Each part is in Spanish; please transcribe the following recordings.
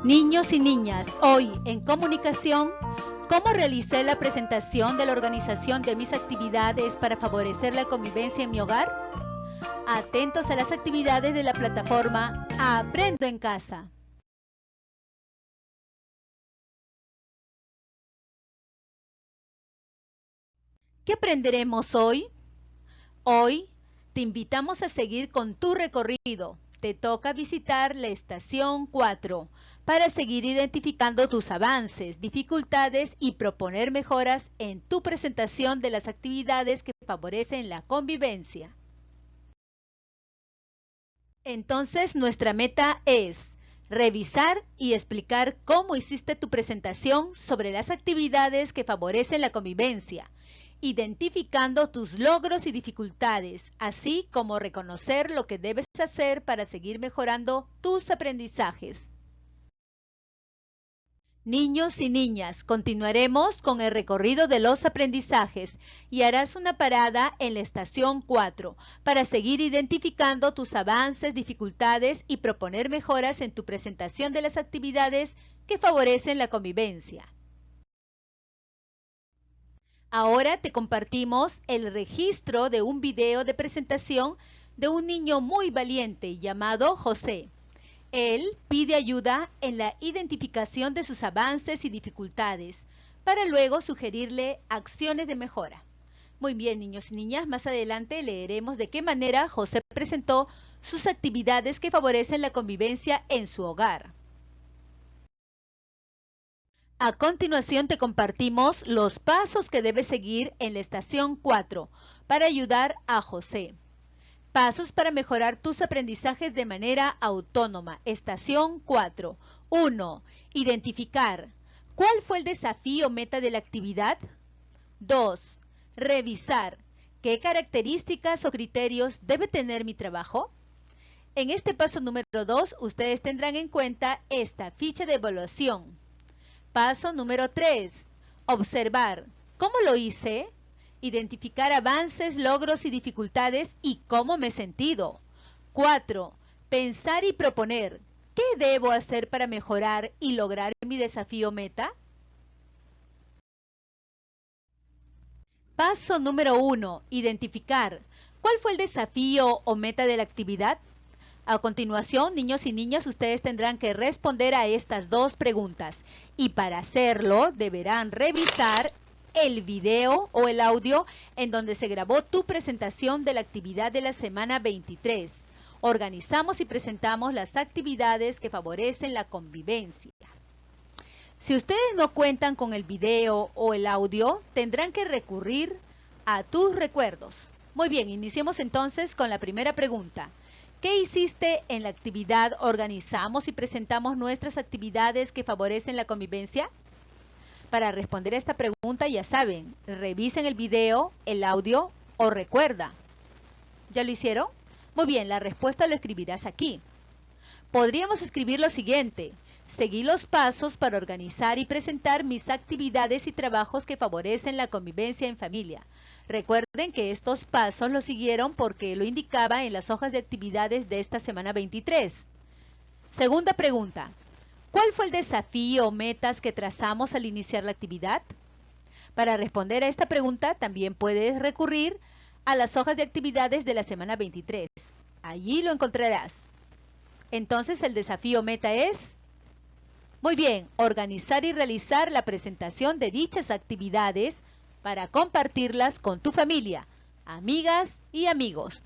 Niños y niñas, hoy en comunicación, ¿cómo realicé la presentación de la organización de mis actividades para favorecer la convivencia en mi hogar? Atentos a las actividades de la plataforma Aprendo en Casa. ¿Qué aprenderemos hoy? Hoy te invitamos a seguir con tu recorrido. Te toca visitar la estación 4 para seguir identificando tus avances, dificultades y proponer mejoras en tu presentación de las actividades que favorecen la convivencia. Entonces, nuestra meta es revisar y explicar cómo hiciste tu presentación sobre las actividades que favorecen la convivencia, identificando tus logros y dificultades, así como reconocer lo que debes hacer para seguir mejorando tus aprendizajes. Niños y niñas, continuaremos con el recorrido de los aprendizajes y harás una parada en la estación 4 para seguir identificando tus avances, dificultades y proponer mejoras en tu presentación de las actividades que favorecen la convivencia. Ahora te compartimos el registro de un video de presentación de un niño muy valiente llamado José. Él pide ayuda en la identificación de sus avances y dificultades, para luego sugerirle acciones de mejora. Muy bien, niños y niñas, más adelante leeremos de qué manera José presentó sus actividades que favorecen la convivencia en su hogar. A continuación te compartimos los pasos que debes seguir en la estación 4 para ayudar a José. Pasos para mejorar tus aprendizajes de manera autónoma. Estación 4. 1. Identificar. ¿Cuál fue el desafío o meta de la actividad? 2. Revisar. ¿Qué características o criterios debe tener mi trabajo? En este paso número 2, ustedes tendrán en cuenta esta ficha de evaluación. Paso número 3. Observar. ¿Cómo lo hice? Identificar avances, logros y dificultades y cómo me he sentido. 4. Pensar y proponer. ¿Qué debo hacer para mejorar y lograr mi desafío meta? Paso número 1. Identificar. ¿Cuál fue el desafío o meta de la actividad? A continuación, niños y niñas, ustedes tendrán que responder a estas dos preguntas. Y para hacerlo, deberán revisar el video o el audio en donde se grabó tu presentación de la actividad de la semana 23. Organizamos y presentamos las actividades que favorecen la convivencia. Si ustedes no cuentan con el video o el audio, tendrán que recurrir a tus recuerdos. Muy bien, iniciemos entonces con la primera pregunta. ¿Qué hiciste en la actividad? ¿Organizamos y presentamos nuestras actividades que favorecen la convivencia? Para responder a esta pregunta, ya saben, revisen el video, el audio o recuerda. ¿Ya lo hicieron? Muy bien, la respuesta lo escribirás aquí. Podríamos escribir lo siguiente. Seguí los pasos para organizar y presentar mis actividades y trabajos que favorecen la convivencia en familia. Recuerden que estos pasos los siguieron porque lo indicaba en las hojas de actividades de esta semana 23. Segunda pregunta. ¿Cuál fue el desafío o metas que trazamos al iniciar la actividad? Para responder a esta pregunta también puedes recurrir a las hojas de actividades de la semana 23. Allí lo encontrarás. Entonces el desafío meta es... Muy bien, organizar y realizar la presentación de dichas actividades para compartirlas con tu familia, amigas y amigos.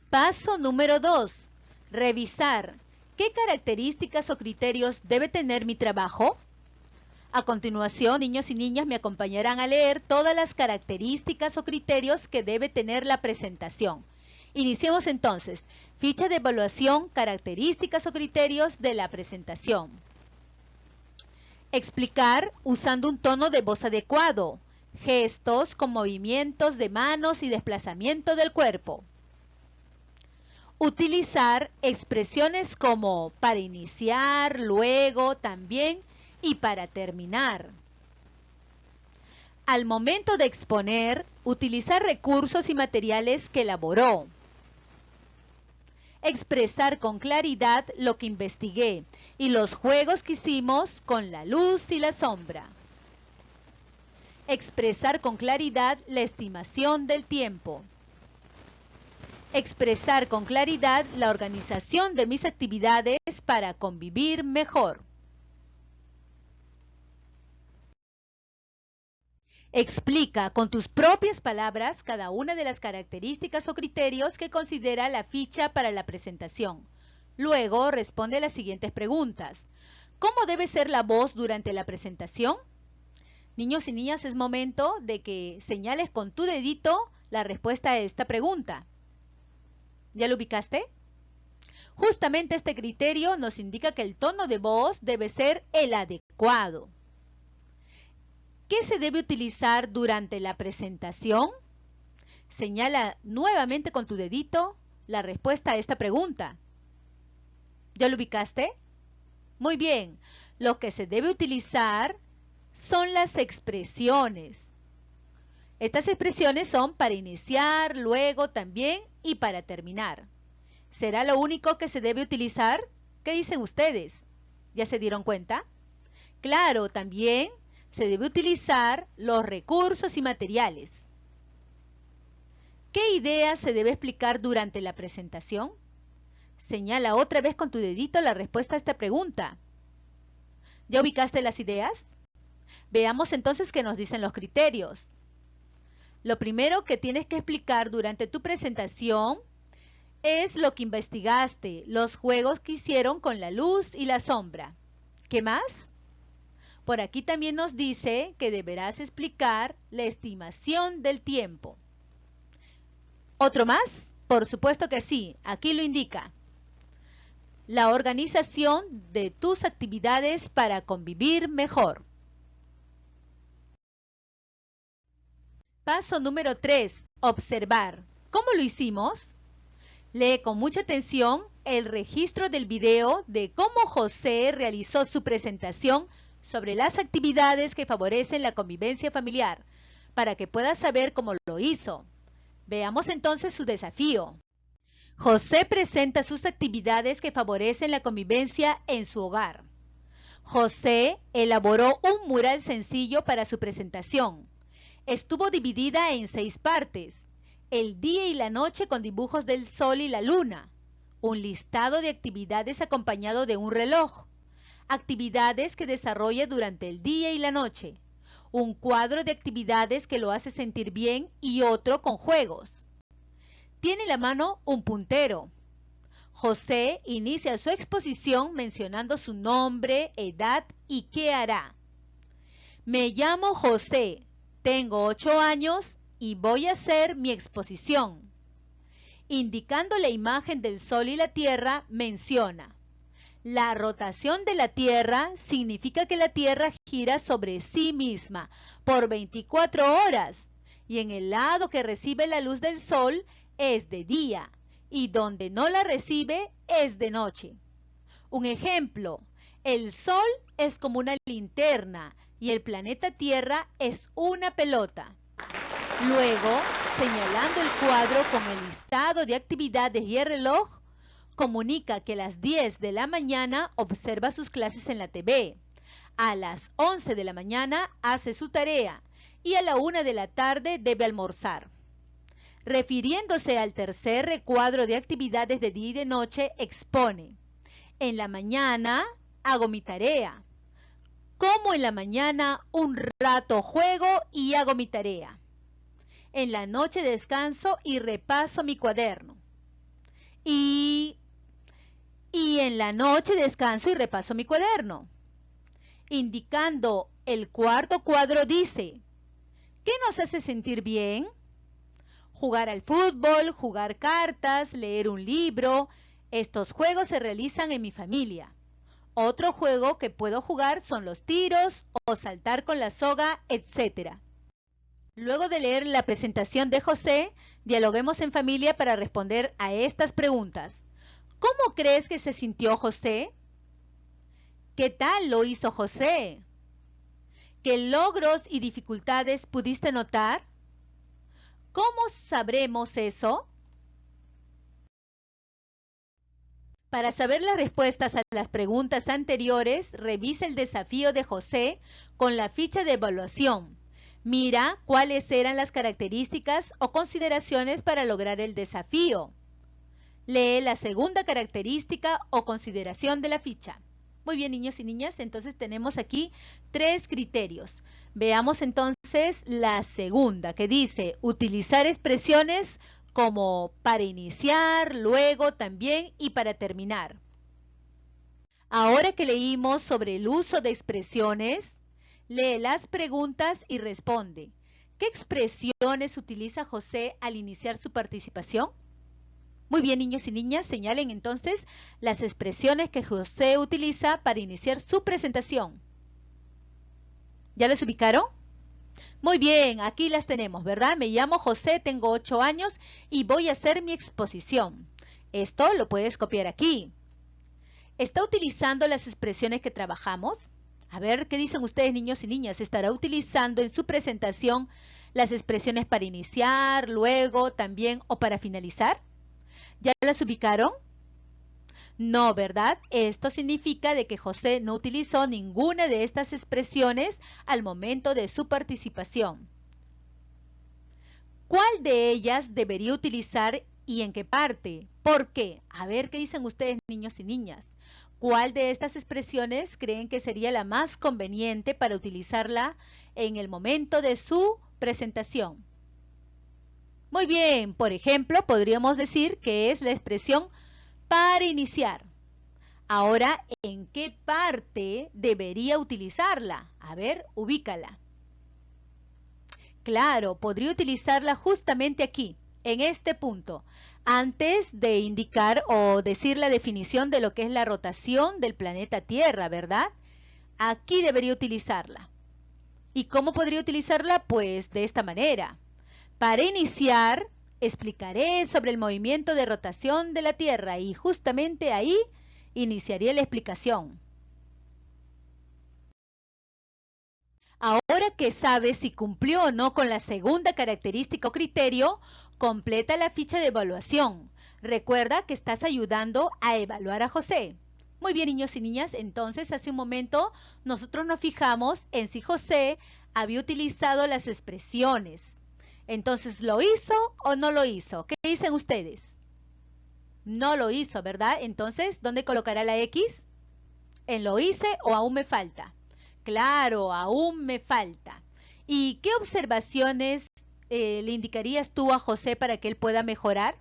Paso número 2. Revisar. ¿Qué características o criterios debe tener mi trabajo? A continuación, niños y niñas me acompañarán a leer todas las características o criterios que debe tener la presentación. Iniciemos entonces. Ficha de evaluación, características o criterios de la presentación. Explicar usando un tono de voz adecuado. Gestos con movimientos de manos y desplazamiento del cuerpo. Utilizar expresiones como para iniciar, luego, también y para terminar. Al momento de exponer, utilizar recursos y materiales que elaboró. Expresar con claridad lo que investigué y los juegos que hicimos con la luz y la sombra. Expresar con claridad la estimación del tiempo. Expresar con claridad la organización de mis actividades para convivir mejor. Explica con tus propias palabras cada una de las características o criterios que considera la ficha para la presentación. Luego responde las siguientes preguntas. ¿Cómo debe ser la voz durante la presentación? Niños y niñas, es momento de que señales con tu dedito la respuesta a esta pregunta. ¿Ya lo ubicaste? Justamente este criterio nos indica que el tono de voz debe ser el adecuado. ¿Qué se debe utilizar durante la presentación? Señala nuevamente con tu dedito la respuesta a esta pregunta. ¿Ya lo ubicaste? Muy bien. Lo que se debe utilizar son las expresiones. Estas expresiones son para iniciar, luego también y para terminar. ¿Será lo único que se debe utilizar? ¿Qué dicen ustedes? ¿Ya se dieron cuenta? Claro, también se debe utilizar los recursos y materiales. ¿Qué idea se debe explicar durante la presentación? Señala otra vez con tu dedito la respuesta a esta pregunta. ¿Ya ubicaste las ideas? Veamos entonces qué nos dicen los criterios. Lo primero que tienes que explicar durante tu presentación es lo que investigaste, los juegos que hicieron con la luz y la sombra. ¿Qué más? Por aquí también nos dice que deberás explicar la estimación del tiempo. ¿Otro más? Por supuesto que sí, aquí lo indica. La organización de tus actividades para convivir mejor. Paso número 3. Observar. ¿Cómo lo hicimos? Lee con mucha atención el registro del video de cómo José realizó su presentación sobre las actividades que favorecen la convivencia familiar, para que puedas saber cómo lo hizo. Veamos entonces su desafío. José presenta sus actividades que favorecen la convivencia en su hogar. José elaboró un mural sencillo para su presentación. Estuvo dividida en 6 partes: el día y la noche con dibujos del sol y la luna, un listado de actividades acompañado de un reloj, actividades que desarrolla durante el día y la noche, un cuadro de actividades que lo hace sentir bien y otro con juegos. Tiene en la mano un puntero. José inicia su exposición mencionando su nombre, edad y qué hará. Me llamo José, tengo 8 años y voy a hacer mi exposición. Indicando la imagen del sol y la tierra, menciona: la rotación de la Tierra significa que la Tierra gira sobre sí misma por 24 horas y en el lado que recibe la luz del sol es de día y donde no la recibe es de noche. Un ejemplo: el sol es como una linterna y el planeta Tierra es una pelota. Luego, señalando el cuadro con el listado de actividades y el reloj, comunica que a las 10 de la mañana observa sus clases en la TV, a las 11 de la mañana hace su tarea y a la 1 de la tarde debe almorzar. Refiriéndose al tercer recuadro de actividades de día y de noche, expone: en la mañana hago mi tarea. Como en la mañana un rato juego y hago mi tarea. En la noche descanso y repaso mi cuaderno. Y en la noche descanso y repaso mi cuaderno. Indicando el cuarto cuadro dice: ¿qué nos hace sentir bien? Jugar al fútbol, jugar cartas, leer un libro. Estos juegos se realizan en mi familia. Otro juego que puedo jugar son los tiros o saltar con la soga, etc. Luego de leer la presentación de José, dialoguemos en familia para responder a estas preguntas. ¿Cómo crees que se sintió José? ¿Qué tal lo hizo José? ¿Qué logros y dificultades pudiste notar? ¿Cómo sabremos eso? Para saber las respuestas a las preguntas anteriores, revisa el desafío de José con la ficha de evaluación. Mira cuáles eran las características o consideraciones para lograr el desafío. Lee la segunda característica o consideración de la ficha. Muy bien, niños y niñas, entonces tenemos aquí 3 criterios. Veamos entonces la segunda, que dice utilizar expresiones como para iniciar, luego, también y para terminar. Ahora que leímos sobre el uso de expresiones, lee las preguntas y responde. ¿Qué expresiones utiliza José al iniciar su participación? Muy bien, niños y niñas, señalen entonces las expresiones que José utiliza para iniciar su presentación. ¿Ya las ubicaron? Muy bien, aquí las tenemos, ¿verdad? Me llamo José, tengo 8 años y voy a hacer mi exposición. Esto lo puedes copiar aquí. ¿Está utilizando las expresiones que trabajamos? A ver, ¿qué dicen ustedes, niños y niñas? ¿Estará utilizando en su presentación las expresiones para iniciar, luego, también o para finalizar? ¿Ya las ubicaron? No, ¿verdad? Esto significa de que José no utilizó ninguna de estas expresiones al momento de su participación. ¿Cuál de ellas debería utilizar y en qué parte? ¿Por qué? A ver qué dicen ustedes, niños y niñas. ¿Cuál de estas expresiones creen que sería la más conveniente para utilizarla en el momento de su presentación? Muy bien, por ejemplo, podríamos decir que es la expresión para iniciar. Ahora, ¿en qué parte debería utilizarla? A ver, ubícala. Claro, podría utilizarla justamente aquí, en este punto, antes de indicar o decir la definición de lo que es la rotación del planeta Tierra, ¿verdad? Aquí debería utilizarla. ¿Y cómo podría utilizarla? Pues de esta manera. Para iniciar, explicaré sobre el movimiento de rotación de la Tierra y justamente ahí iniciaría la explicación. Ahora que sabes si cumplió o no con la segunda característica o criterio, completa la ficha de evaluación. Recuerda que estás ayudando a evaluar a José. Muy bien, niños y niñas, entonces hace un momento nosotros nos fijamos en si José había utilizado las expresiones. Entonces, ¿lo hizo o no lo hizo? ¿Qué dicen ustedes? No lo hizo, ¿verdad? Entonces, ¿dónde colocará la X? ¿En lo hice o aún me falta? Claro, aún me falta. ¿Y qué observaciones le indicarías tú a José para que él pueda mejorar?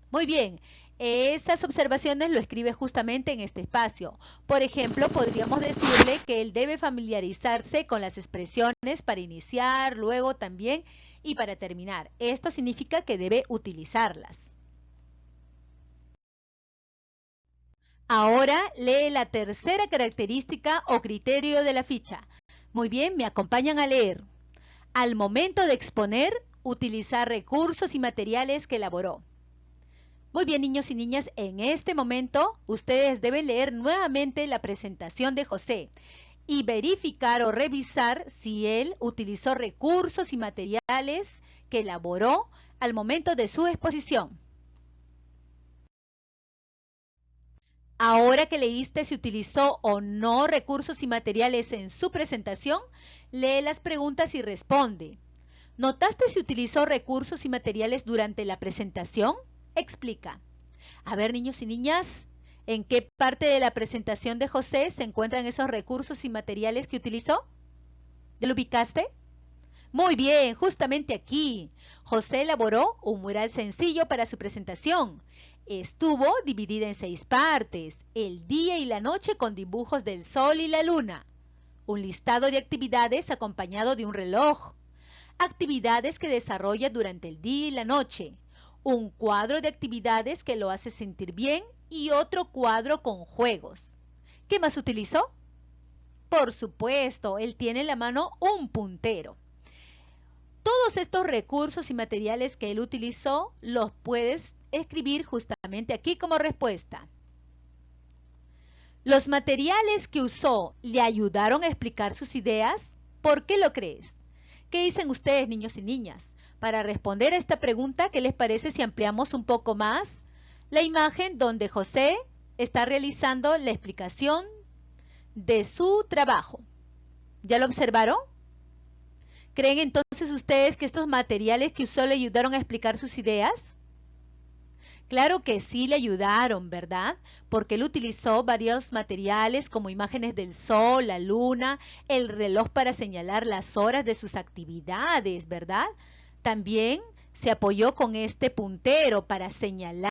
Muy bien, esas observaciones lo escribe justamente en este espacio. Por ejemplo, podríamos decirle que él debe familiarizarse con las expresiones para iniciar, luego también y para terminar. Esto significa que debe utilizarlas. Ahora lee la tercera característica o criterio de la ficha. Muy bien, me acompañan a leer. Al momento de exponer, utilizar recursos y materiales que elaboró. Muy bien, niños y niñas, en este momento ustedes deben leer nuevamente la presentación de José y verificar o revisar si él utilizó recursos y materiales que elaboró al momento de su exposición. Ahora que leíste si utilizó o no recursos y materiales en su presentación, lee las preguntas y responde. ¿Notaste si utilizó recursos y materiales durante la presentación? Explica. A ver, niños y niñas, ¿en qué parte de la presentación de José se encuentran esos recursos y materiales que utilizó? ¿Ya lo ubicaste? Muy bien, justamente aquí. José elaboró un mural sencillo para su presentación. Estuvo dividida en 6 partes, el día y la noche con dibujos del sol y la luna. Un listado de actividades acompañado de un reloj. Actividades que desarrolla durante el día y la noche. Un cuadro de actividades que lo hace sentir bien y otro cuadro con juegos. ¿Qué más utilizó? Por supuesto, él tiene en la mano un puntero. Todos estos recursos y materiales que él utilizó los puedes escribir justamente aquí como respuesta. ¿Los materiales que usó le ayudaron a explicar sus ideas? ¿Por qué lo crees? ¿Qué dicen ustedes, niños y niñas? Para responder a esta pregunta, ¿qué les parece si ampliamos un poco más la imagen donde José está realizando la explicación de su trabajo. ¿Ya lo observaron? ¿Creen entonces ustedes que estos materiales que usó le ayudaron a explicar sus ideas? Claro que sí le ayudaron, ¿verdad? Porque él utilizó varios materiales como imágenes del sol, la luna, el reloj para señalar las horas de sus actividades, ¿verdad? También se apoyó con este puntero para señalar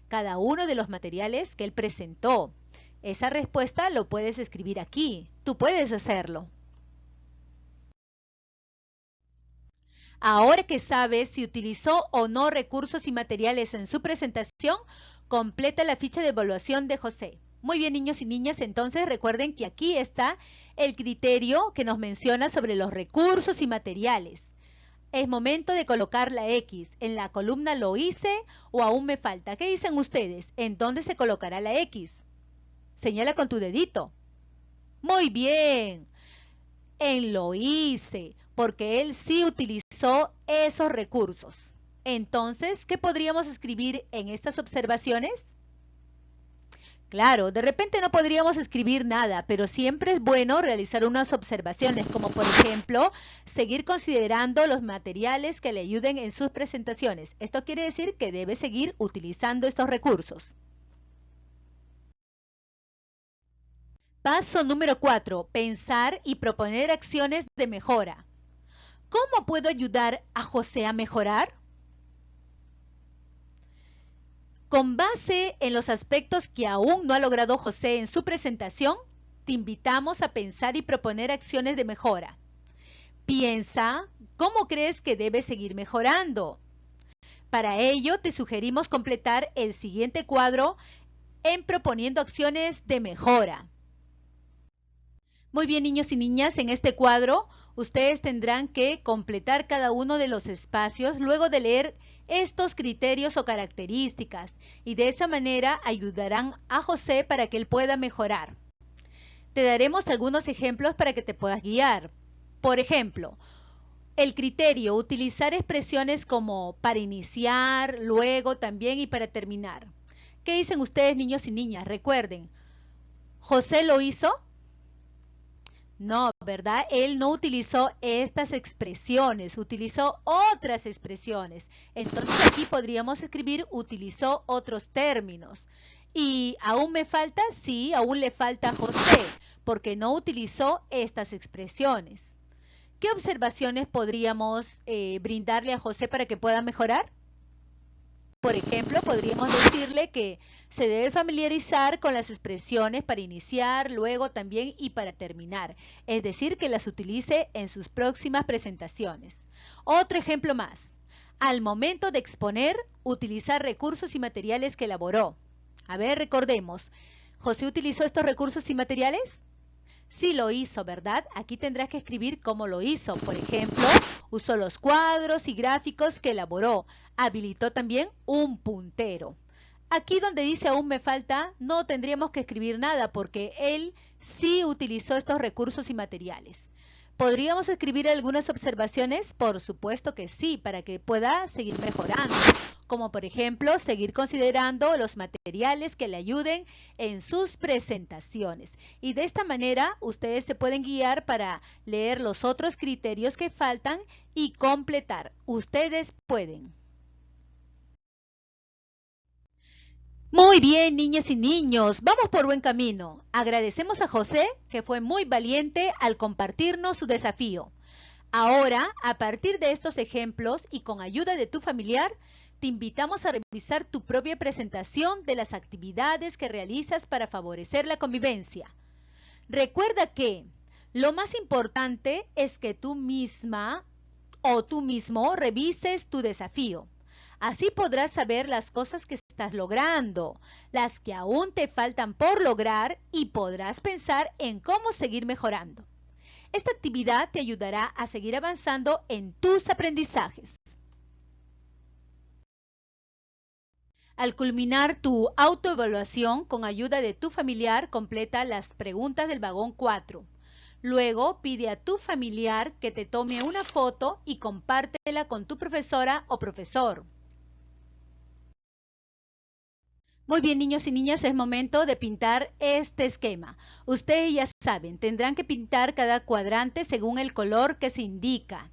cada uno de los materiales que él presentó. Esa respuesta lo puedes escribir aquí. Tú puedes hacerlo. Ahora que sabes si utilizó o no recursos y materiales en su presentación, completa la ficha de evaluación de José. Muy bien, niños y niñas, entonces recuerden que aquí está el criterio que nos menciona sobre los recursos y materiales. Es momento de colocar la X. En la columna lo hice o aún me falta. ¿Qué dicen ustedes? ¿En dónde se colocará la X? Señala con tu dedito. Muy bien. En lo hice, porque él sí utilizó esos recursos. Entonces, ¿qué podríamos escribir en estas observaciones? Claro, de repente no podríamos escribir nada, pero siempre es bueno realizar unas observaciones, como por ejemplo, seguir considerando los materiales que le ayuden en sus presentaciones. Esto quiere decir que debe seguir utilizando estos recursos. Paso número 4. Pensar y proponer acciones de mejora. ¿Cómo puedo ayudar a José a mejorar? Con base en los aspectos que aún no ha logrado José en su presentación, te invitamos a pensar y proponer acciones de mejora. Piensa, ¿cómo crees que debes seguir mejorando? Para ello, te sugerimos completar el siguiente cuadro en proponiendo acciones de mejora. Muy bien, niños y niñas, en este cuadro ustedes tendrán que completar cada uno de los espacios luego de leer estos criterios o características y de esa manera ayudarán a José para que él pueda mejorar. Te daremos algunos ejemplos para que te puedas guiar. Por ejemplo, el criterio, utilizar expresiones como para iniciar, luego también y para terminar. ¿Qué dicen ustedes, niños y niñas? Recuerden, ¿José lo hizo? No, ¿verdad? Él no utilizó estas expresiones, utilizó otras expresiones. Entonces aquí podríamos escribir utilizó otros términos. ¿Y aún me falta? Sí, aún le falta a José, porque no utilizó estas expresiones. ¿Qué observaciones podríamos brindarle a José para que pueda mejorar? Por ejemplo, podríamos decirle que se debe familiarizar con las expresiones para iniciar, luego también y para terminar. Es decir, que las utilice en sus próximas presentaciones. Otro ejemplo más. Al momento de exponer, utilizar recursos y materiales que elaboró. A ver, recordemos. ¿José utilizó estos recursos y materiales? Sí lo hizo, ¿verdad? Aquí tendrás que escribir cómo lo hizo. Por ejemplo, usó los cuadros y gráficos que elaboró. Habilitó también un puntero. Aquí donde dice aún me falta, no tendríamos que escribir nada porque él sí utilizó estos recursos y materiales. ¿Podríamos escribir algunas observaciones? Por supuesto que sí, para que pueda seguir mejorando. Como por ejemplo, seguir considerando los materiales que le ayuden en sus presentaciones. Y de esta manera, ustedes se pueden guiar para leer los otros criterios que faltan y completar. Ustedes pueden. Muy bien, niñas y niños, vamos por buen camino. Agradecemos a José, que fue muy valiente al compartirnos su desafío. Ahora, a partir de estos ejemplos y con ayuda de tu familiar, te invitamos a revisar tu propia presentación de las actividades que realizas para favorecer la convivencia. Recuerda que lo más importante es que tú misma o tú mismo revises tu desafío. Así podrás saber las cosas que estás logrando, las que aún te faltan por lograr y podrás pensar en cómo seguir mejorando. Esta actividad te ayudará a seguir avanzando en tus aprendizajes. Al culminar tu autoevaluación con ayuda de tu familiar, completa las preguntas del vagón 4. Luego, pide a tu familiar que te tome una foto y compártela con tu profesora o profesor. Muy bien, niños y niñas, es momento de pintar este esquema. Ustedes ya saben, tendrán que pintar cada cuadrante según el color que se indica.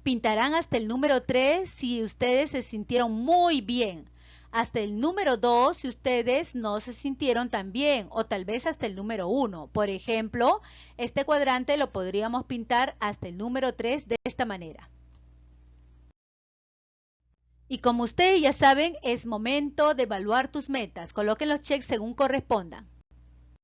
Pintarán hasta el número 3 si ustedes se sintieron muy bien. Hasta el número 2 si ustedes no se sintieron tan bien, o tal vez hasta el número 1. Por ejemplo, este cuadrante lo podríamos pintar hasta el número 3 de esta manera. Y como ustedes ya saben, es momento de evaluar tus metas. Coloquen los checks según correspondan.